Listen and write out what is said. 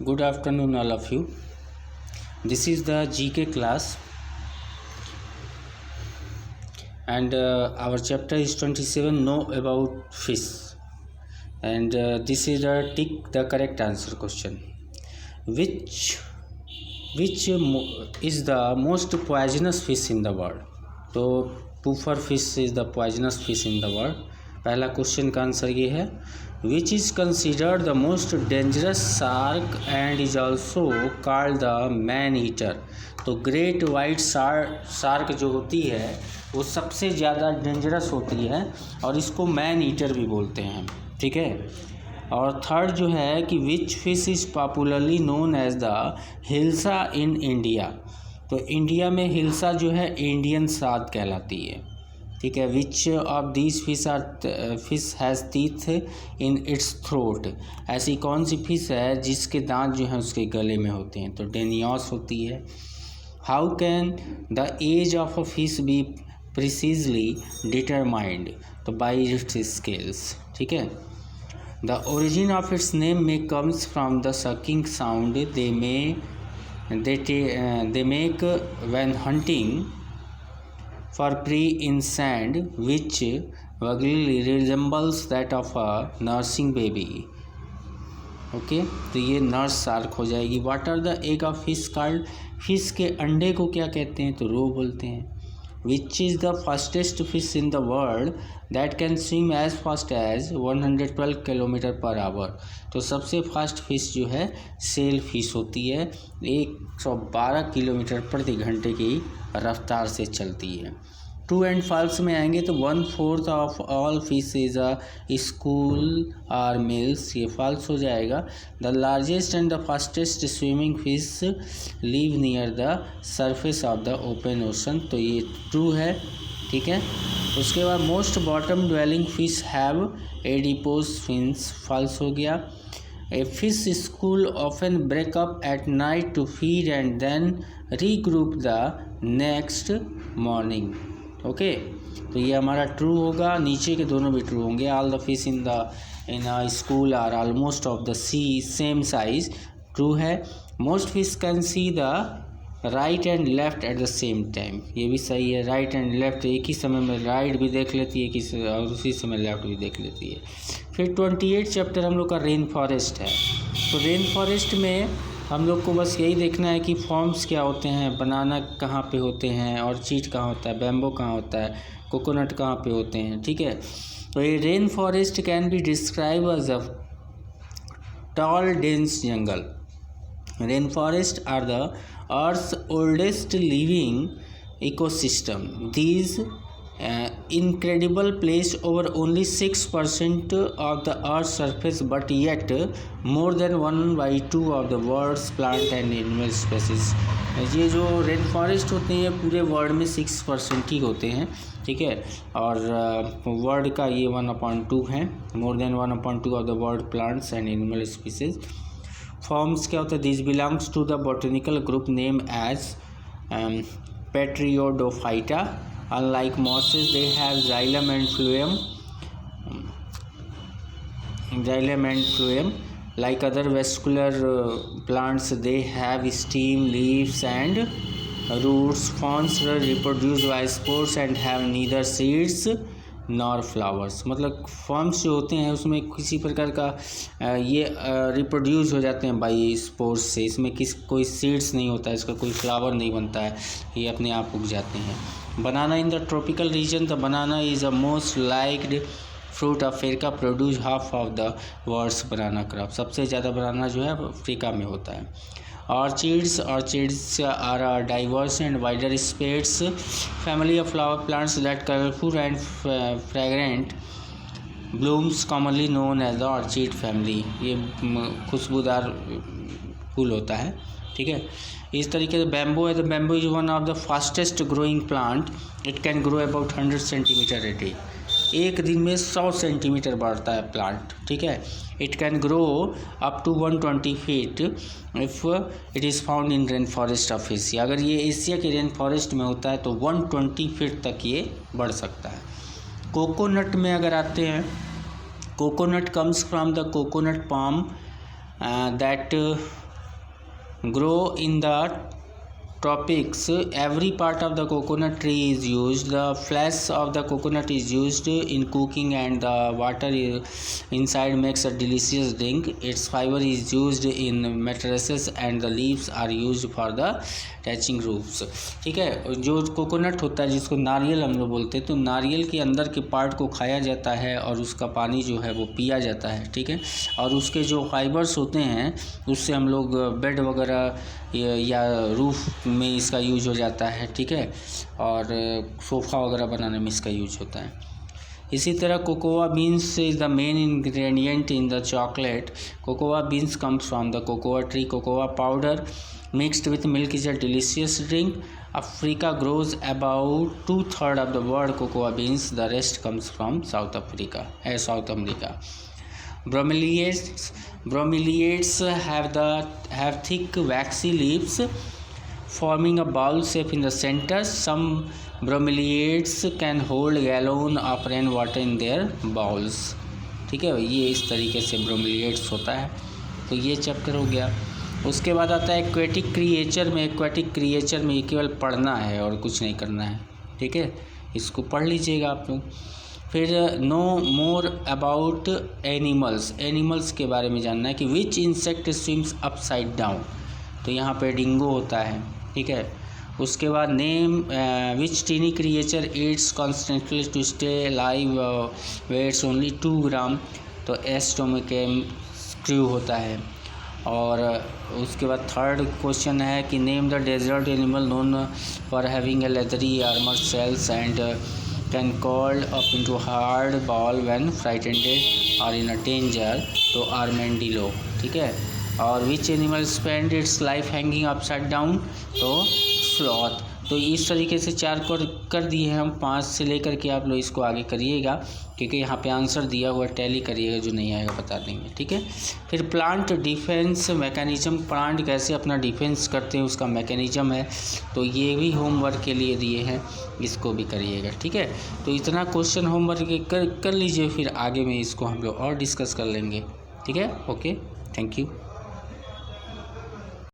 Good afternoon, all of you. This is the GK class, and our chapter is 27. Know about fish, and this is a tick the correct answer question. Which is the most poisonous fish in the world? तो puffer fish is the poisonous fish in the world. पहला question का answer ये है, which is considered the most dangerous shark and is also called the man eater. तो great white shark जो होती है वो सबसे ज़्यादा डेंजरस होती है और इसको मैन ईटर भी बोलते हैं. ठीक है. और थर्ड जो है कि which fish is popularly known as the hilsa in India. तो इंडिया में हिल्सा जो है इंडियन साद कहलाती है. ठीक है. Which of these fish has teeth in its throat. ऐसी कौन सी फिश है जिसके दांत जो हैं उसके गले में होते हैं? तो डेनियस होती है. How can the age of a fish be precisely determined? तो बाई इट्स स्केल्स. ठीक है. The origin of its name में comes from the sucking sound they make when hunting for prey in sand, which vaguely resembles that of a nursing baby. Okay. तो ये nurse shark हो जाएगी. What are the egg of fish called? Fish के अंडे को क्या कहते हैं? तो रो बोलते हैं. Which is the fastest fish in the world that can swim as fast as 112 kilometre per hour. तो सबसे फास्ट फिश जो है सेल फिश होती है. 112 किलोमीटर प्रति घंटे की रफ्तार से चलती है. ट्रू एंड फॉल्स में आएंगे तो 1/4 of all fish is a school or mills. ये फॉल्स हो जाएगा. The largest and the fastest swimming fish live near the surface of the open ocean. तो ये ट्रू है. ठीक है. उसके बाद most bottom dwelling fish have adipose fins. False हो गया. A fish school often break up at night to feed and then regroup the next morning. Okay. तो ये हमारा ट्रू होगा. नीचे के दोनों भी ट्रू होंगे. All the fish in a school are almost of the same size. True है. Most fish can see the right and left at the same time. ये भी सही है. राइट एंड लेफ्ट एक ही समय में राइट भी देख लेती है और उसी समय लेफ्ट भी देख लेती है. फिर 28 चैप्टर हम लोग का रेन फॉरेस्ट है. तो रेन फॉरेस्ट में हम लोग को बस यही देखना है कि फॉर्म्स क्या होते हैं, बनाना कहाँ पे होते हैं, ऑर्चिड कहाँ होता है, बैम्बो कहाँ होता है, कोकोनट कहाँ पे होते हैं. ठीक है. तो ये rain forest can be describe as a tall dense jungle. Rain forest are the Earth's oldest living ecosystem. These incredible place over only 6% of the Earth's surface, but yet more than 1/2 of the world's plant and animal species. ये जो rain forest होते हैं पूरे world में 6% ही होते हैं. ठीक है. और वर्ल्ड का ये 1/2 है. More than 1/2 of the world plants and animal species. Ferns क्या होता है? This belongs to the botanical group name as Pteridophyta. Unlike mosses they have xylem and phloem. Like other vascular plants they have stem, leaves and roots. Ferns reproduce by spores and have neither seeds nor flowers. मतलब ferns जो होते हैं उसमें किसी प्रकार का ये reproduce हो जाते हैं बाई स्पोर्स से. इसमें कोई सीड्स नहीं होता है, इसका कोई फ्लावर नहीं बनता है, ये अपने आप उग जाते हैं. Banana in the tropical region. The banana is a most liked fruit Africa. Produce half of the world's banana crop. सबसे ज़्यादा बनाना जो है अफ्रीका में होता है. Orchids are a diverse and wider species family of flower plants that colorful and fragrant blooms commonly known as the orchid family. ये खुशबूदार फूल होता है. ठीक है. इस तरीके से बैम्बो है. The bamboo is one of the fastest growing plant. It can grow about 100 centimetre a day. एक दिन में 100 सेंटीमीटर बढ़ता है प्लांट. ठीक है. It can grow up to 120 feet if it is found in rain forest of Asia. अगर ये Asia के रेन फॉरेस्ट में होता है तो 120 फीट तक ये बढ़ सकता है. कोकोनट में अगर आते हैं, coconut comes from the coconut palm that grow in the tropics. Every part of the coconut tree is used. The flesh of the coconut is used in cooking, and the water inside makes a delicious drink. Its fiber is used in mattresses, and the leaves are used for the thatching roofs. ठीक है, जो coconut होता है जिसको नारियल हम लोग बोलते हैं, तो नारियल के अंदर के पार्ट को खाया जाता है और उसका पानी जो है वो पिया जाता है। ठीक है, और उसके जो फाइबर्स होते हैं उससे हम लोग बेड वगैरह या रूफ में इसका यूज हो जाता है। ठीक है, और सोफ़ा वगैरह बनाने में इसका यूज होता है। इसी तरह cocoa beans is the main ingredient in the chocolate. Cocoa beans comes from the cocoa tree. Cocoa powder mixed with milk is a delicious drink. Africa grows about 2/3 of the world cocoa beans. The rest comes from South America. Bromeliads have thick waxy leaves forming a bowl shape in the center. Some bromeliads can hold gallon of rain water in their bowls. ठीक है, ये इस तरीके से ब्रोमिलिएड्स होता है। तो ये चैप्टर हो गया। उसके बाद आता है एक्वेटिक क्रिएचर में। एक्वेटिक क्रिएचर में ये केवल पढ़ना है और कुछ नहीं करना है। ठीक है, इसको पढ़ लीजिएगा आप लोग। फिर know more about animals. Animals के बारे में जानना है कि which insect swims upside down. तो यहाँ पे डिंगो होता है। ठीक है, उसके बाद name which tiny creature eats constantly to stay live weighs only 2 gram. तो एस्टोमिकेम क्रू होता है। और उसके बाद थर्ड क्वेश्चन है कि name the desert animal known for having a leathery armour shells and can curled up into hard ball when frightened or in a danger. तो आर्मेंडिलो। ठीक है, और which animal spend its life hanging upside down. तो sloth. तो इस तरीके से 4 कर दिए हैं हम। 5 से लेकर के आप लोग इसको आगे करिएगा, क्योंकि यहाँ पे आंसर दिया हुआ टैली करिएगा, जो नहीं आएगा बता देंगे। ठीक है, फिर प्लांट डिफेंस मैकेनिज्म। प्लांट कैसे अपना डिफेंस करते हैं उसका मैकेनिज्म है। तो ये भी होमवर्क के लिए दिए हैं, इसको भी करिएगा। ठीक है, तो इतना क्वेश्चन होमवर्क कर लीजिए, फिर आगे में इसको हम लोग और डिस्कस कर लेंगे। ठीक है, ओके, थैंक यू।